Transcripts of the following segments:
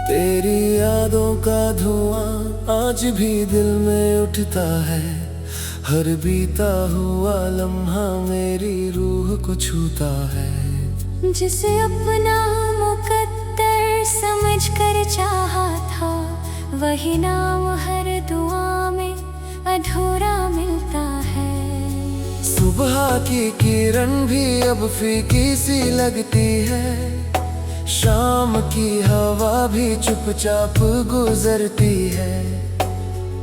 तेरी यादों का धुआं आज भी दिल में उठता है। हर बीता हुआ लम्हा मेरी रूह को छूता है। जिसे अपना मुकद्दर समझ कर चाहा था, वही नाम हर दुआ में अधूरा मिलता है। सुबह की किरण भी अब फीकी सी लगती है। शाम की हवा भी चुपचाप गुजरती है।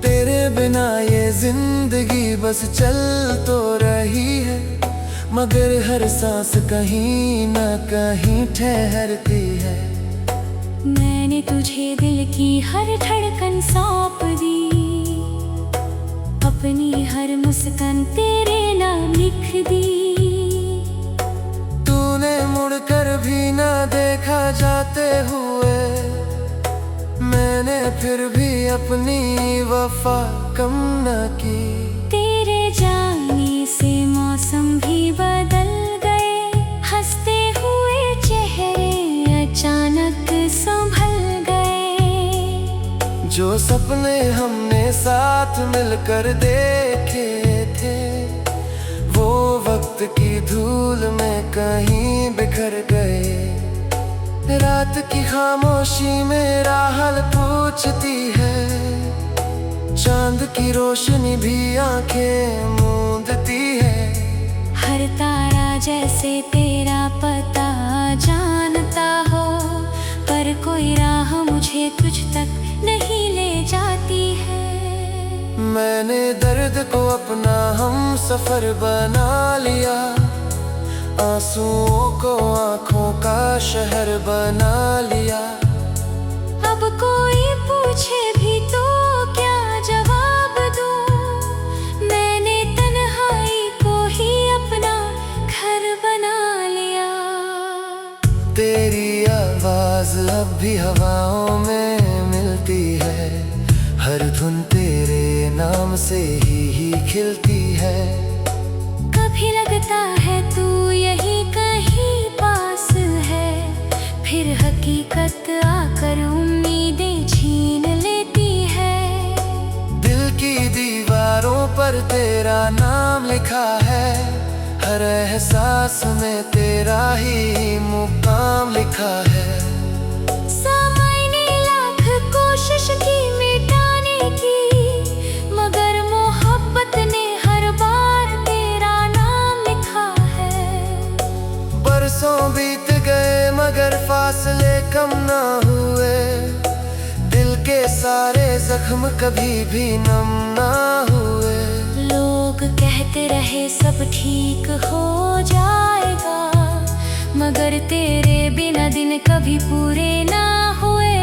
तेरे बिना ये जिंदगी बस चल तो रही है, मगर हर सांस कहीं न कहीं ठहरती है। मैंने तुझे दिल की हर धड़कन सौंप दी, अपनी हर मुस्कान तेरे नाम लिख दी। तूने मुड़कर भी ना देखा जाते हुए, मैंने फिर भी अपनी वफा कम न की। तेरे जाने से मौसम भी बदल गए, हंसते हुए चेहरे अचानक संभल गए। जो सपने हमने साथ मिलकर देखे थे, वो वक्त की धूल में कहीं बिखर गए। रात की खामोशी मेरा हाल पूछती है, चांद की रोशनी भी आंखें मूंदती है। हर तारा जैसे तेरा पता जानता हो, पर कोई राह मुझे तुझ तक नहीं ले जाती है। मैंने दर्द को अपना हम सफर बना लिया, आंसुओं को आंखों का शहर बना लिया। अब कोई पूछे भी तो क्या जवाब दूं, मैंने तन्हाई को ही अपना घर बना लिया। तेरी आवाज अब भी हवाओं में मिलती है, हर धुन तेरे नाम से ही खिलती है। कभी लगता है तू यही कहीं पास है, फिर हकीकत आकर उम्मीदें छीन लेती है। दिल की दीवारों पर तेरा नाम लिखा है, हर एहसास में तेरा ही मुकाम लिखा है। समय ने लाख कोशिश की मिटाने की, मगर मोहब्बत ने हर बार तेरा नाम लिखा है। बरसों बीत गए मगर फासले कम ना हुए, दिल के सारे जख्म कभी भी नम ना हुए। लोग कहते रहे सब ठीक हो जाएगा, मगर तेरे बिना दिन कभी पूरे ना हुए।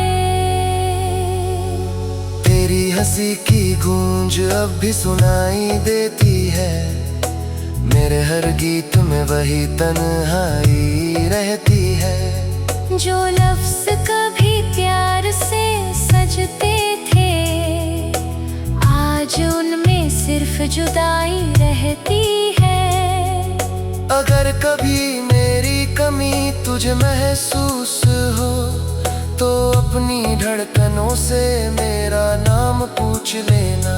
तेरी हंसी की गूंज अब भी सुनाई देती है, मेरे हर गीत में वही तन्हाई रहती है। जो लफ्ज कभी प्यार से सजते थे, आज उनमें सिर्फ जुदाई रहती है। अगर कभी मेरी कमी तुझे महसूस हो, तो अपनी धड़कनों से मेरा नाम पूछ लेना।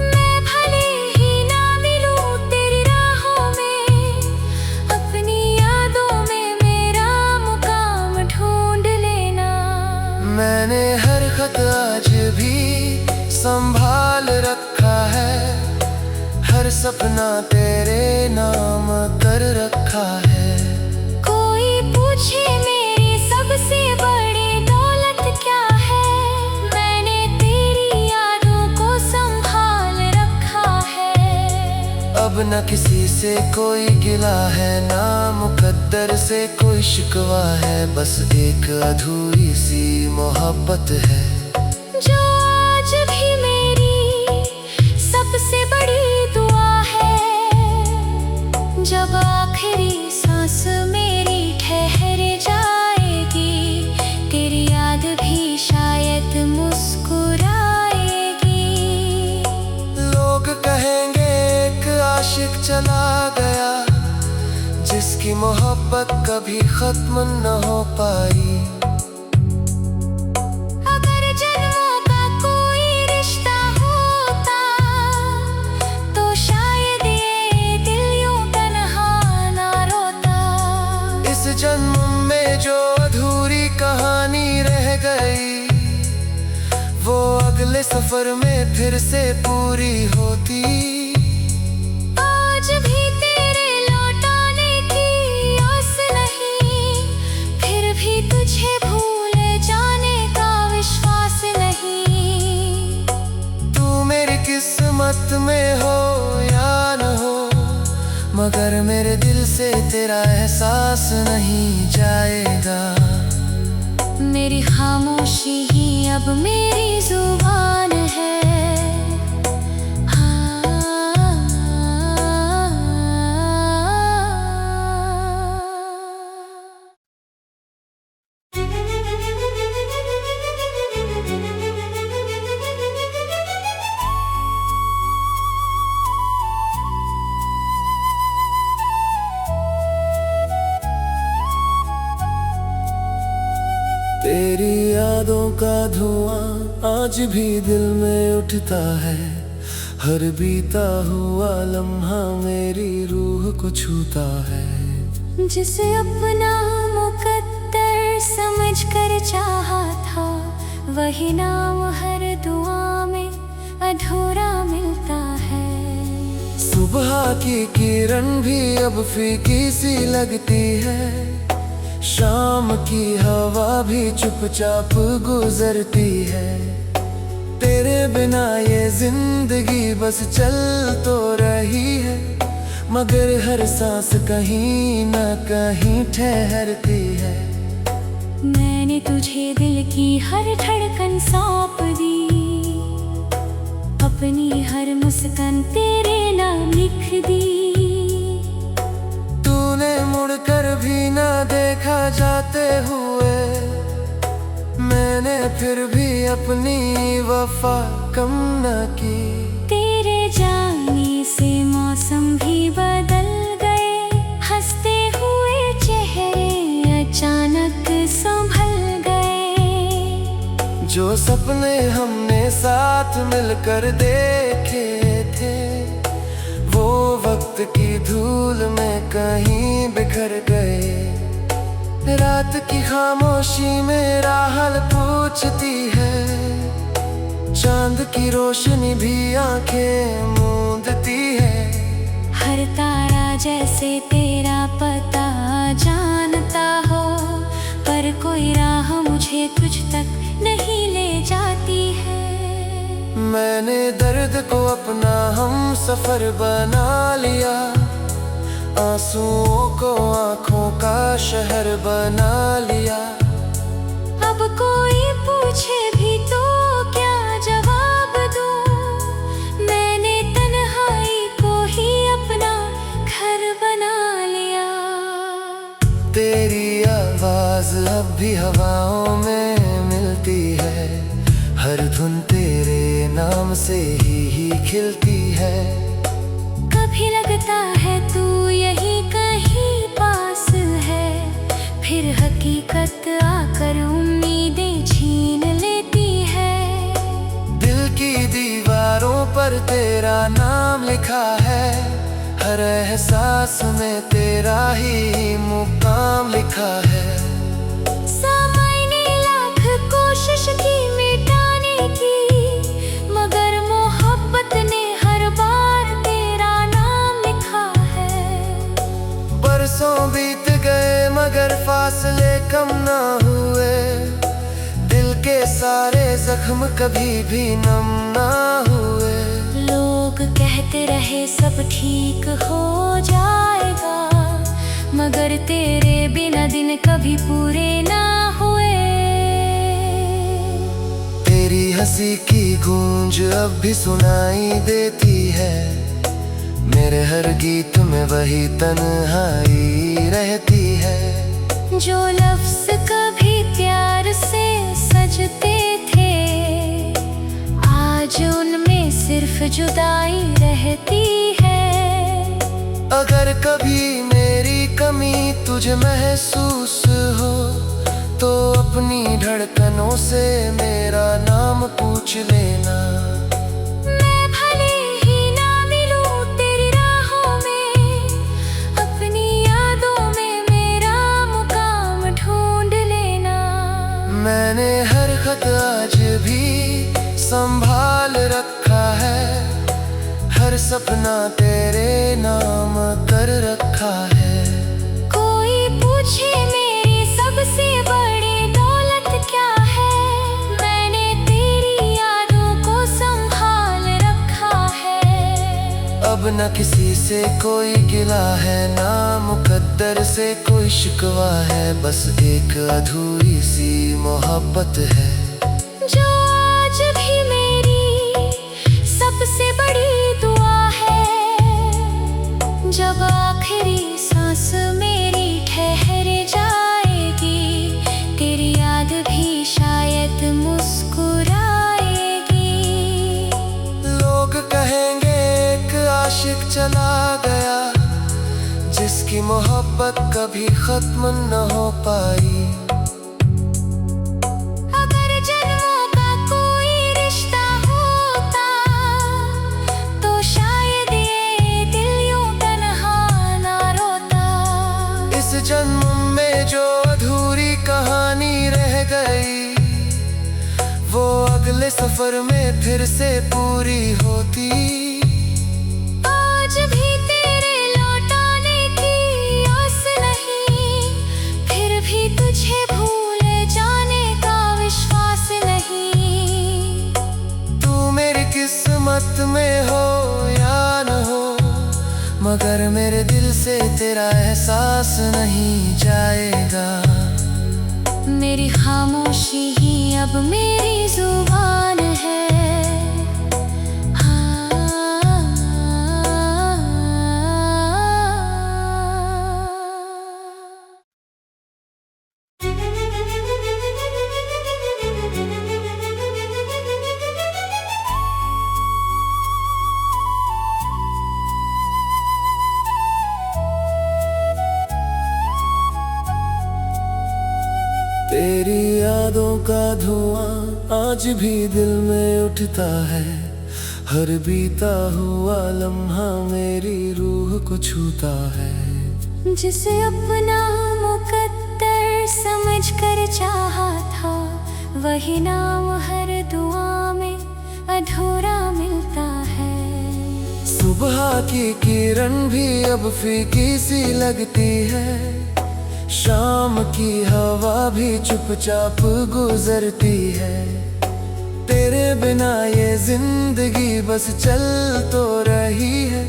मैं भले ही ना मिलूं तेरी राहों में, अपनी यादों में मेरा मुकाम ढूंढ लेना। मैंने हर खत आज भी संभाल रखा है, हर सपना तेरे नाम कर रखा है। कोई पूछे मेरी सबसे बड़ी दौलत क्या है, मैंने तेरी यादों को संभाल रखा है। अब न किसी से कोई गिला है, ना मुकद्दर से कोई शिकवा है, बस एक अधूरी सी मोहब्बत है। जो आज भी मेरी सबसे बड़ी दुआ है, जब आखिरी सांस मेरी ठहर जाएगी, तेरी याद भी शायद मुस्कुराएगी। लोग कहेंगे एक आशिक चला गया, जिसकी मोहब्बत कभी खत्म न हो पाई। वाले सफर में फिर से पूरी होती। आज भी तेरे लौटाने की आस नहीं, फिर भी तुझे भूल जाने का विश्वास नहीं। तू मेरी किस्मत में हो या न हो, मगर मेरे दिल से तेरा एहसास नहीं जाएगा। मेरी खामोशी ही अब मेरी जुबान है। तेरी यादों का धुआं आज भी दिल में उठता है। हर बीता हुआ लम्हा मेरी रूह को छूता है। जिसे अपना मुकद्दर समझ कर चाहा था, वही नाम हर दुआ में अधूरा मिलता है। सुबह की किरण भी अब फीकी सी लगती है। शाम की हवा भी चुपचाप गुजरती है। तेरे बिना ये जिंदगी बस चल तो रही है, मगर हर सांस कहीं न कहीं ठहरती है। मैंने तुझे दिल की हर धड़कन सौंप दी, अपनी हर मुस्कान तेरे नाम लिख दी। तूने मुड़कर भी ना देखा जाते हुए, मैंने फिर भी अपनी वफा कम न की। तेरे जाने से मौसम भी बदल गए, हंसते हुए चेहरे अचानक संभल गए। जो सपने हमने साथ मिलकर देखे थे, वो वक्त की धूल में कहीं बिखर गए। रात की खामोशी मेरा हाल पूछती है, चांद की रोशनी भी आंखें मूंदती है। हर तारा जैसे तेरा पता जानता हो, पर कोई राह मुझे तुझ तक नहीं ले जाती है। मैंने दर्द को अपना हम सफर बना लिया, आंसुओं को आंखों का शहर बना लिया। अब कोई पूछे भी तो क्या जवाब दूं, मैंने तन्हाई को ही अपना घर बना लिया। तेरी आवाज अब भी हवाओं में मिलती है, हर धुन तेरे नाम से ही खिलती है। कभी लगता है तू यही कहीं पास है, फिर हकीकत आकर उम्मीदें छीन लेती है। दिल की दीवारों पर तेरा नाम लिखा है, हर एहसास में तेरा ही मुकाम लिखा है। मैंने लाख कोशिश की मिटाने की, मगर मोहब्बत ने हर बार तेरा नाम लिखा है। बरसों बीत गए मगर फासले कम ना हुए, दिल के सारे जख्म कभी भी नम ना हुए। लोग कहते रहे सब ठीक हो जाएगा, मगर तेरे बिना दिन कभी पूरे ना हुए। तेरी हंसी की गूंज अब भी सुनाई देती है, मेरे हर गीत में वही तन्हाई रहती है। जो लफ्ज कभी प्यार से सजते थे, आज उनमें सिर्फ जुदाई रहती है। अगर कभी मेरी कमी तुझे महसूस हो, तो अपनी धड़कनों से मेरा नाम पूछ लेना। मैं भले ही ना मिलूं तेरी राहों में, अपनी यादों में मेरा मैंने हर खत आज भी संभाल रखा है, हर सपना तेरे नाम कर रखा है। कोई पूछे मेरी सबसे बड़ी दौलत क्या है, मैंने तेरी यादों को संभाल रखा है। अब न किसी से कोई गिला है, ना मुकद्दर से कोई शिकवा है, बस एक अधूरी सी मोहब्बत है जो आज भी मेरी सबसे बड़ी दुआ है। जब आखिरी सांस मेरी ठहर जाएगी, तेरी याद भी शायद मुस्कुराएगी। लोग कहेंगे एक आशिक चला गया, जिसकी मोहब्बत कभी खत्म न हो पाई। अगर जन्मों का कोई रिश्ता होता, तो शायद ये दिल यूं तन्हा ना रोता। इस जन्म में जो अधूरी कहानी रह गई, वो अगले सफर में फिर से पूरी होती। आज भी तेरे लौटाने की आस नहीं, फिर भी तुझे भूल जाने का विश्वास नहीं। तू मेरी किस्मत में हो या न हो, मगर मेरे दिल से तेरा एहसास नहीं जाएगा। मेरी खामोशी ही अब मेरी जुबान है। तेरी यादों का धुआं आज भी दिल में उठता है, हर बीता हुआ लम्हा मेरी रूह को छूता है। जिसे अपना मुकद्दर समझ कर चाहा था, वही नाम हर दुआ में अधूरा मिलता है। सुबह की किरण भी अब फीकी सी लगती है, शाम की हवा भी चुपचाप गुजरती है। तेरे बिना ये जिंदगी बस चल तो रही है,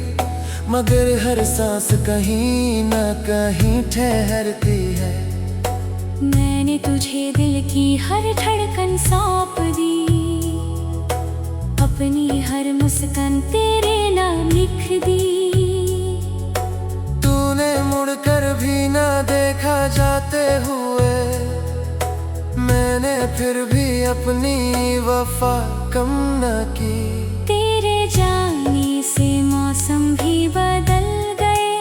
मगर हर सांस कहीं न कहीं ठहरती है। मैंने तुझे दिल की हर धड़कन सौंप दी, अपनी हर मुस्कान तेरे नाम लिख दी। तूने मुड़कर भी ना देखा जाते हुए, मैंने फिर भी अपनी वफा कम न की। तेरे जाने से मौसम भी बदल गए,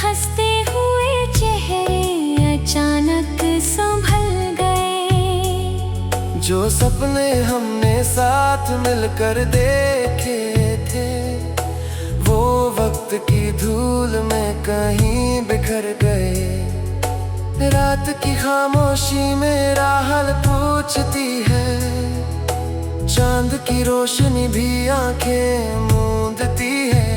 हंसते हुए चेहरे अचानक संभल गए। जो सपने हमने साथ मिलकर देखे थे, वो वक्त की धूल में कहीं बिखर गए। रात की खामोशी मेरा हाल पूछती है, चांद की रोशनी भी आंखें मूंदती है।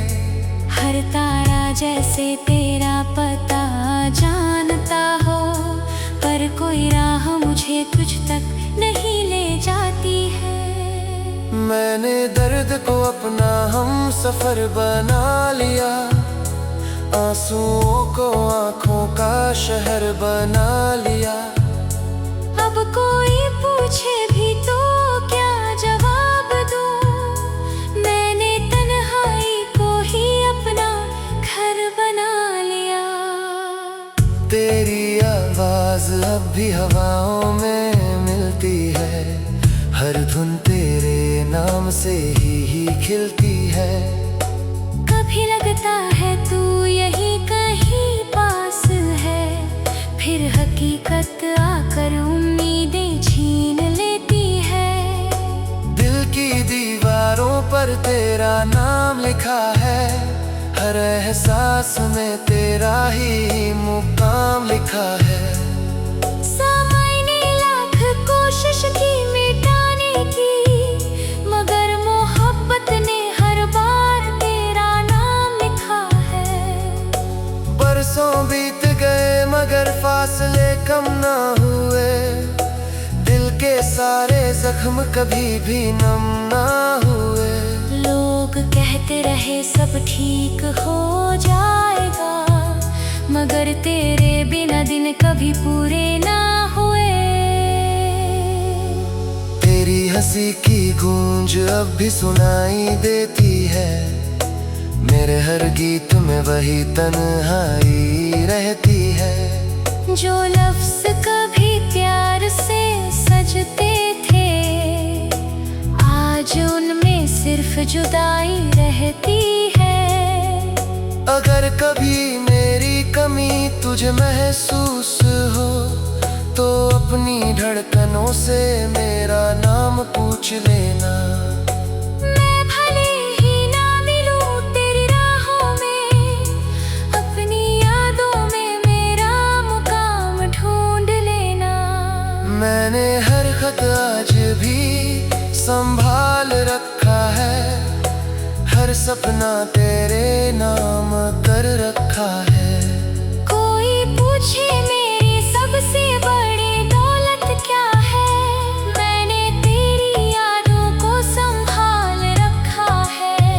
हर तारा जैसे तेरा पता जानता हो, पर कोई राह मुझे तुझ तक नहीं ले जाती है। मैंने दर्द को अपना हम सफर बना लिया, आंसुओं को आंखों का शहर बना लिया। अब कोई पूछे भी तो क्या जवाब दूं, मैंने तन्हाई को ही अपना घर बना लिया। तेरी आवाज अब भी हवाओं में मिलती है, हर धुन तेरे नाम से ही खिलती है। कभी लगता है तू यही कहीं पास है, फिर हकीकत आकर उम्मीदें छीन लेती है। दिल की दीवारों पर तेरा नाम लिखा है, हर एहसास में तेरा ही मुकाम लिखा है। मैंने लाख कोशिश की मिटाने की, मगर जख्म कभी भी नम ना हुए। लोग कहते रहे सब ठीक हो जाएगा, मगर तेरे बिना दिन कभी पूरे ना हुए। तेरी हंसी की गूंज अब भी सुनाई देती है, मेरे हर गीत में वही तन्हाई रहती है। जो लफ्ज कभी प्यार से सजते थे, आज उनमें सिर्फ जुदाई रहती है। अगर कभी मेरी कमी तुझे महसूस हो, तो अपनी धड़कनों से मेरा नाम पूछ लेना। मैं भले ही ना मिलूं तेरी राहों में, अपनी यादों में मेरा मुकाम ढूंढ लेना। मैंने हर खत आज भी संभाल रखा है, हर सपना तेरे नाम कर रखा है। कोई पूछे मेरी सबसे बड़ी दौलत क्या है, मैंने तेरी यादों को संभाल रखा है।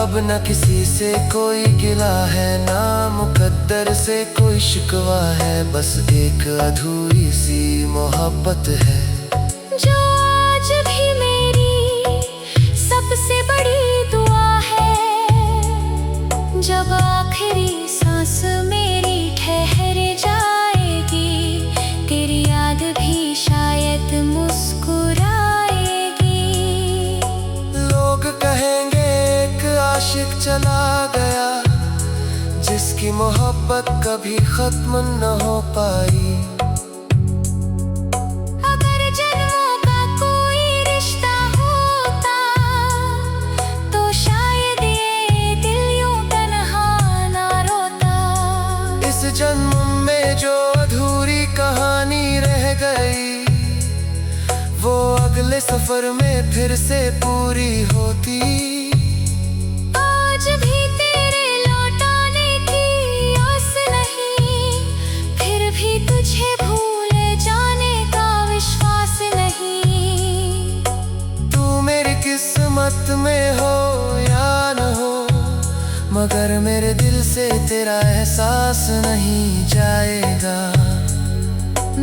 अब न किसी से कोई गिला है, ना मुकद्दर से कोई शिकवा है, बस एक अधूरी सी मोहब्बत है जो आज भी मेरी सबसे बड़ी दुआ है। जब आखिरी सांस मेरी ठहर जाएगी, तेरी याद भी शायद मुस्कुराएगी। लोग कहेंगे एक आशिक चला गया, जिसकी मोहब्बत कभी खत्म न हो पाई। अगर जन्मों का कोई रिश्ता होता, तो शायद ये दिल यूं तन्हा ना रोता। इस जन्म में जो अधूरी कहानी रह गई, वो अगले सफर में फिर से पूरी होती। आज भी तेरे लौटाने की आस नहीं, फिर भी तुझे भूल जाने का विश्वास नहीं। तू मेरी किस्मत में हो या न हो, मगर मेरे दिल से तेरा एहसास नहीं जाएगा।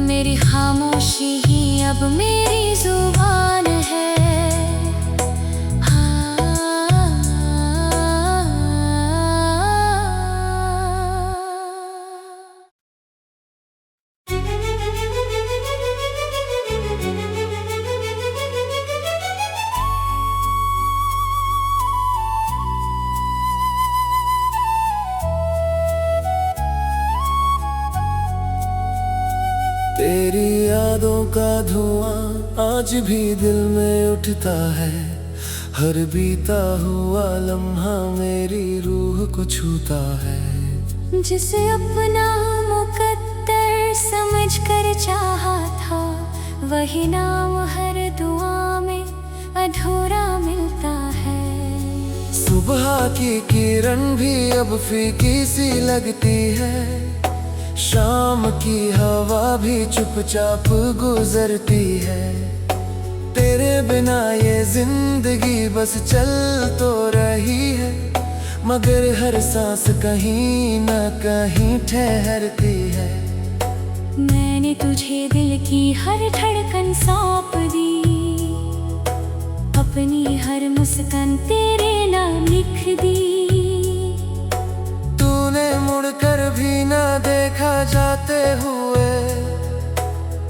मेरी खामोशी ही अब मेरी जुबान है। तेरी यादों का धुआं आज भी दिल में उठता है, हर बीता हुआ लम्हा मेरी रूह को छूता है। जिसे अपना मुकद्दर समझ कर चाहा था, वही नाम हर दुआ में अधूरा मिलता है। सुबह की किरण भी अब फीकी सी लगती है, शाम की हवा भी चुपचाप गुजरती है। तेरे बिना ये जिंदगी बस चल तो रही है, मगर हर सांस कहीं न कहीं ठहरती है। मैंने तुझे दिल की हर धड़कन सौंप दी, अपनी हर मुस्कान तेरे नाम लिख दी। तूने मुड़कर भी ना देखा जाते हुए,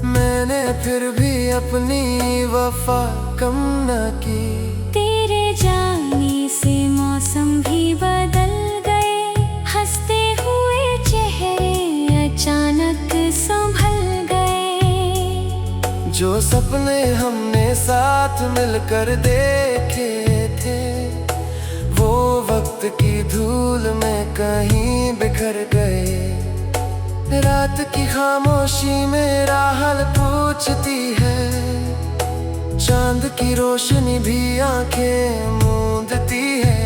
मैंने फिर भी अपनी वफा कम न की। तेरे जाने से मौसम भी बदल गए, हंसते हुए चेहरे अचानक संभल गए। जो सपने हमने साथ मिलकर देखे थे, वो वक्त की धूल में कहीं बिखर गए। रात की खामोशी मेरा हाल पूछती है, चांद की रोशनी भी आंखें मूंदती है।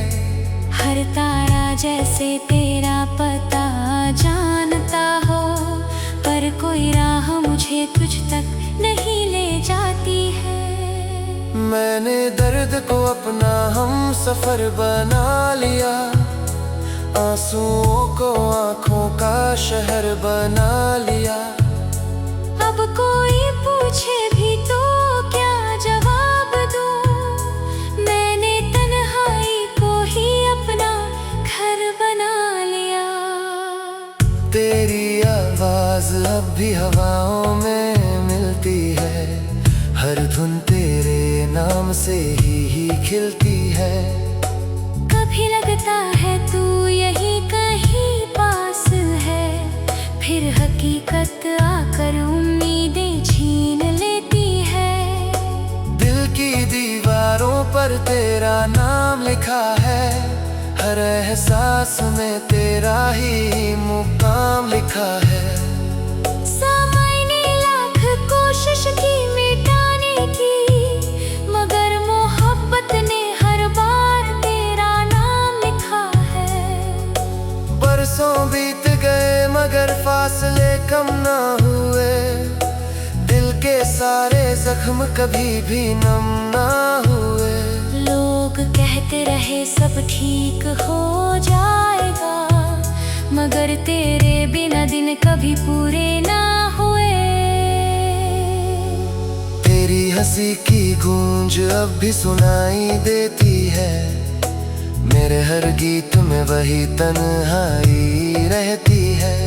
हर तारा जैसे तेरा पता जानता हो, पर कोई राह मुझे तुझ तक नहीं ले जाती है। मैंने दर्द को अपना हम सफर बना लिया, आंसुओं को आंखों का शहर बना लिया। अब कोई पूछे भी तो क्या जवाब दूं, मैंने तन्हाई को ही अपना घर बना लिया। तेरी आवाज अब भी हवाओं में मिलती है, हर धुन तेरे नाम से ही खिलती है। कभी लगता है तू यही कहीं पास है, फिर हकीकत आकर उम्मीदें छीन लेती है। दिल की दीवारों पर तेरा नाम लिखा है, हर एहसास में तेरा ही मुकाम लिखा है। मैंने लाख कोशिश की मिटाने की, मगर मोहब्बत ने हर बार तेरा नाम लिखा है। बरसों बीत गए मगर फासले कम ना हुए, दिल के सारे जख्म कभी भी नम ना हुए। लोग कहते रहे सब ठीक हो जाएगा, मगर तेरे बिना दिन कभी पूरे ना हुए। तेरी हंसी की गूंज अब भी सुनाई देती है, मेरे हर गीत में वही तन्हाई रहती है।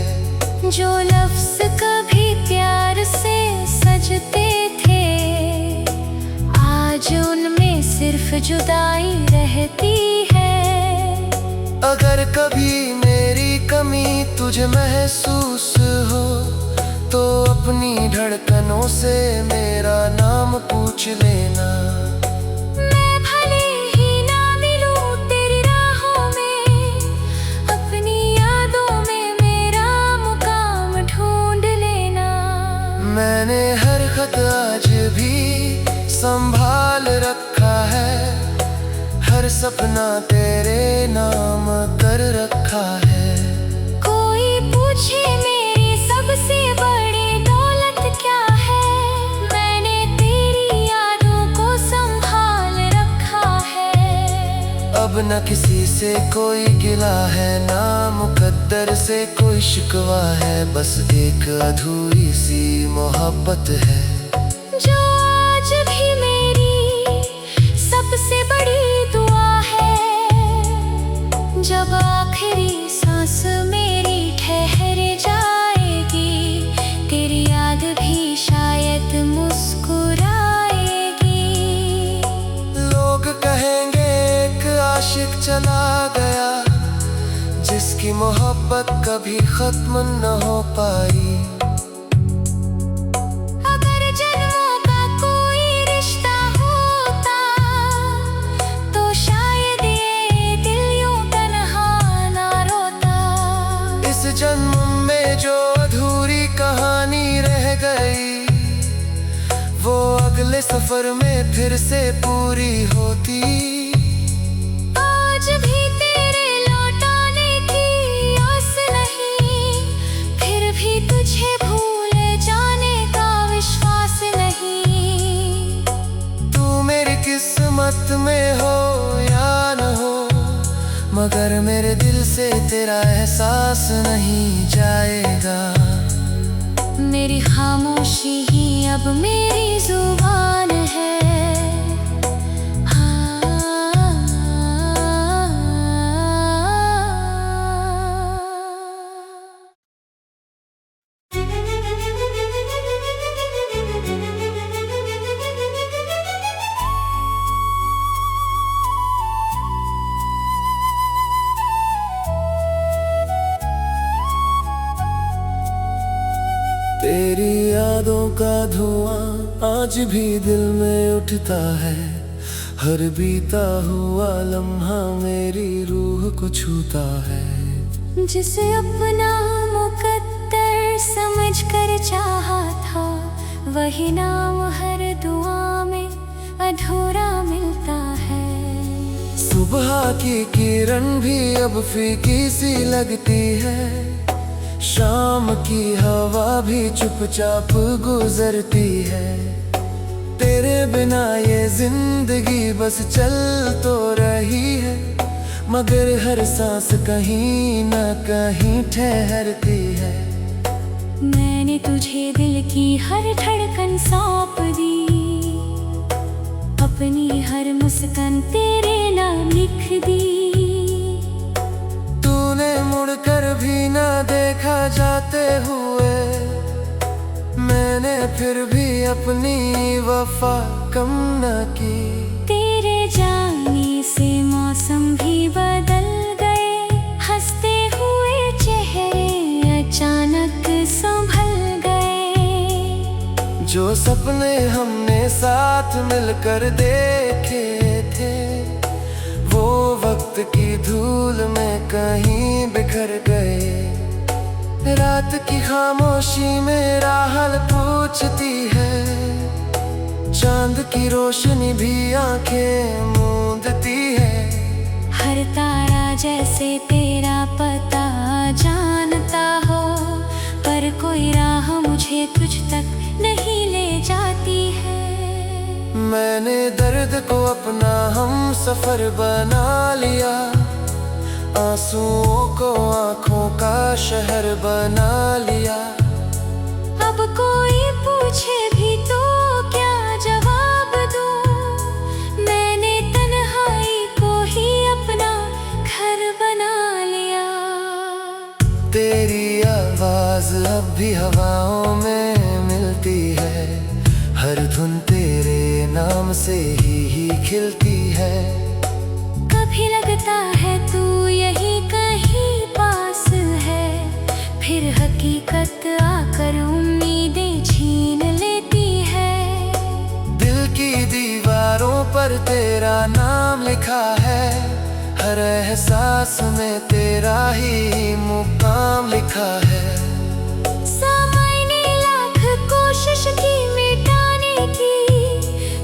जो लफ्ज कभी प्यार से सजते थे, आज उनमें सिर्फ जुदाई रहती है। अगर कभी मेरी कमी तुझे महसूस हो, तो अपनी धड़कनों से मेरा नाम पूछ लेना। मैं भले ही ना मिलूं तेरी राहों में, अपनी यादों में मेरा मुकाम ढूंढ लेना। मैंने हर खत आज भी संभाल रखा है, हर सपना तेरे नाम कर रखा है। कोई पूछे मेरी सबसे बड़ी दौलत क्या है, मैंने तेरी यादों को संभाल रखा है। अब न किसी से कोई गिला है, ना मुकद्दर से कोई शिकवा है, बस एक अधूरी सी मोहब्बत है। जो आज भी मेरी सबसे बड़ी दुआ है, जब आखिरी सांस मेरी ठहर जाएगी, तेरी याद भी शायद मुस्कुराएगी। लोग कहेंगे एक आशिक चला गया, जिसकी मोहब्बत कभी खत्म न हो पाई। अगर जन्मों का कोई रिश्ता होता, तो शायद ये दिल यूं तन्हा ना रोता। इस जन्म में जो अधूरी कहानी रह गई, वो अगले सफर में फिर से पूरी होती। आज भी तेरे लौटाने की आस नहीं, फिर भी तुझे भूल जाने का विश्वास नहीं। तू मेरी किस्मत में हो या न हो, मगर मेरे दिल से तेरा एहसास नहीं जाएगा। मेरी खामोशी ही अब मेरी जुबान है। तेरी यादों का धुआं आज भी दिल में उठता है, हर बीता हुआ लम्हा मेरी रूह को छूता है। जिसे अपना मुकद्दर समझ कर चाहा था, वही नाम हर दुआ में अधूरा मिलता है। सुबह की किरण भी अब फीकी सी लगती है, शाम की हवा भी चुपचाप गुजरती है। तेरे बिना ये जिंदगी बस चल तो रही है, मगर हर सांस कहीं न कहीं ठहरती है। मैंने तुझे दिल की हर धड़कन सौंप दी, अपनी हर मुस्कान तेरे नाम लिख दी। तूने मुड़कर भी ना देखा जाते हुए, मैंने फिर भी अपनी वफा कम न की। तेरे जाने से मौसम भी बदल गए, हंसते हुए चेहरे अचानक संभल गए। जो सपने हमने साथ मिलकर देखे थे, वो वक्त की धूल में कहीं बिखर गए। रात की खामोशी मेरा हाल पूछती है, चांद की रोशनी भी आंखें मूंदती है। हर तारा जैसे तेरा पता जानता हो, पर कोई राह मुझे तुझ तक नहीं ले जाती है। मैंने दर्द को अपना हम सफर बना लिया, आंसुओं को आंखों का शहर बना लिया। अब कोई पूछे भी तो क्या जवाब दूं, मैंने तन्हाई को ही अपना घर बना लिया। तेरी आवाज अब भी हवाओं में मिलती है, हर धुन तेरे नाम से ही खिलती है। कभी लगता है तू यही कहीं पास है, फिर हकीकत आकर उम्मीदें छीन लेती है। दिल की दीवारों पर तेरा नाम लिखा है, हर एहसास में तेरा ही मुकाम लिखा है। सामने लाख कोशिश की मिटाने की,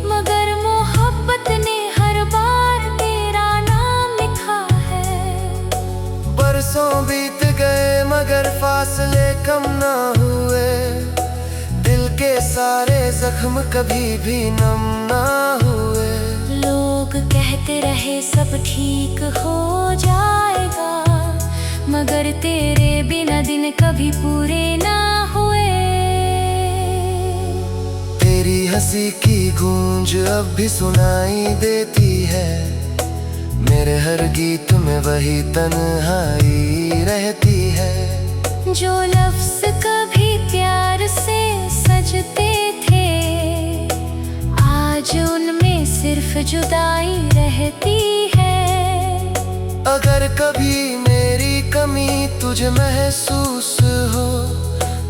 मगर मोहब्बत ने हर बार तेरा नाम लिखा है। बरसों बीत गए मगर फासले कम ना हुए, दिल के सारे जख्म कभी भी नम ना हुए। लोग कहते रहे सब ठीक हो जाएगा, मगर तेरे बिना दिन कभी पूरे ना हुए। तेरी हंसी की गूंज अब भी सुनाई देती है, मेरे हर गीत में वही तन्हाई रहती है। जो लफ्ज कभी प्यार से सजते थे, आज उनमें सिर्फ जुदाई रहती है। अगर कभी मेरी कमी तुझे महसूस हो,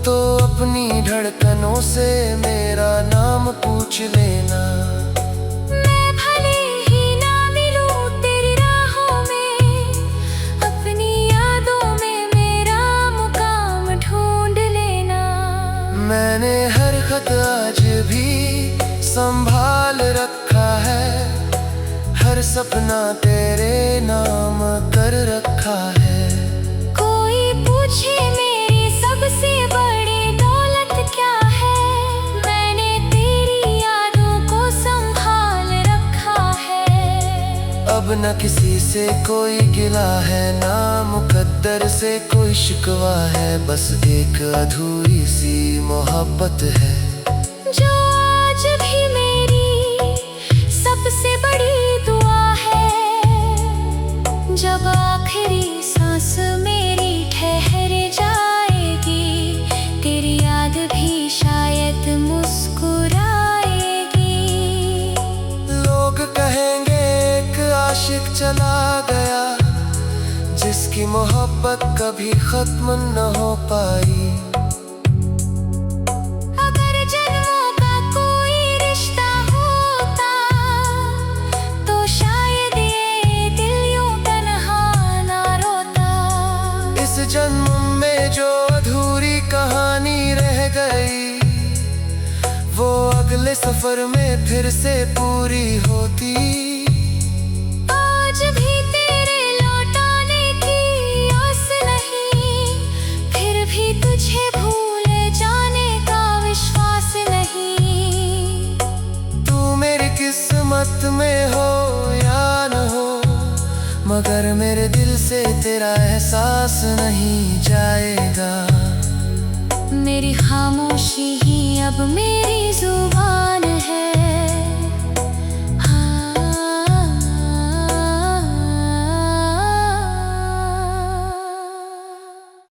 तो अपनी धड़कनों से मेरा नाम पूछ लेना। मैं भले ही ना मिलूं तेरी राहों में, अपनी यादों में मेरा मुकाम ढूंढ लेना। मैंने हर खत आज भी संभाल रखा है, हर सपना तेरे नाम कर रखा है। कोई पूछे मेरी सबसे बड़ी दौलत क्या है, मैंने तेरी यादों को संभाल रखा है। अब न किसी से कोई गिला है, ना मुकद्दर से कोई शिकवा है, बस एक अधूरी सी मोहब्बत है। जो आज भी मेरी सबसे बड़ी दुआ है, जब आखिरी सांस मेरी ठहर जाएगी, तेरी याद भी शायद मुस्कुराएगी। लोग कहेंगे एक आशिक चला गया, जिसकी मोहब्बत कभी खत्म न हो पाई। अगर जन्मों का कोई रिश्ता होता, तो शायद ये दिल यूं तन्हा ना रोता। इस जन्म में जो अधूरी कहानी रह गई, वो अगले सफर में फिर से पूरी होती। आज भी तेरे लौटाने की आस नहीं, फिर भी तुझे भूल जाने का विश्वास नहीं। वक्त में हो या न हो, मगर मेरे दिल से तेरा एहसास नहीं जाएगा। मेरी खामोशी ही अब मेरी जुबान